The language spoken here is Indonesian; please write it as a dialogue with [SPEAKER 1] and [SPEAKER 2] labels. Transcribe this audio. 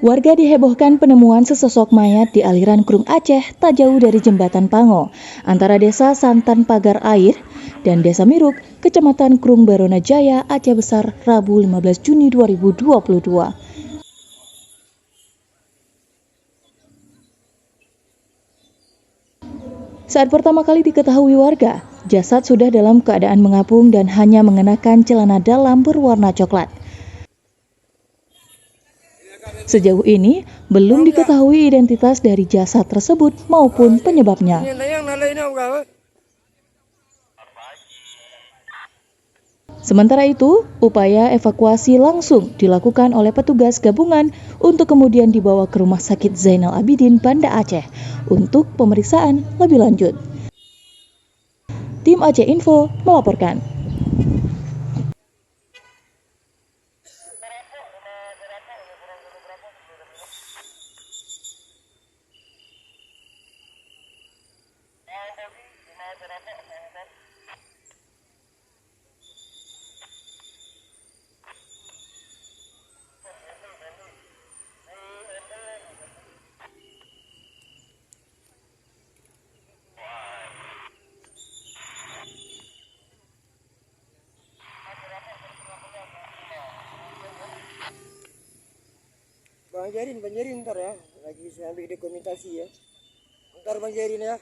[SPEAKER 1] Warga dihebohkan penemuan sesosok mayat di aliran Krung Aceh tak jauh dari Jembatan Pango, antara desa Santan Pagar Air dan desa Miruk, Kecamatan Krung Barona Jaya, Aceh Besar, Rabu 15 Juni 2022. Saat pertama kali diketahui warga, jasad sudah dalam keadaan mengapung dan hanya mengenakan celana dalam berwarna coklat. Sejauh ini, belum diketahui identitas dari jasad tersebut maupun penyebabnya. Sementara itu, upaya evakuasi langsung dilakukan oleh petugas gabungan untuk kemudian dibawa ke Rumah Sakit Zainal Abidin, Banda Aceh untuk pemeriksaan lebih lanjut. Tim Aceh Info melaporkan.
[SPEAKER 2] Bang Jerin ntar ya, lagi saya ambil dokumentasi ya. Ntar Bang Jerin ya.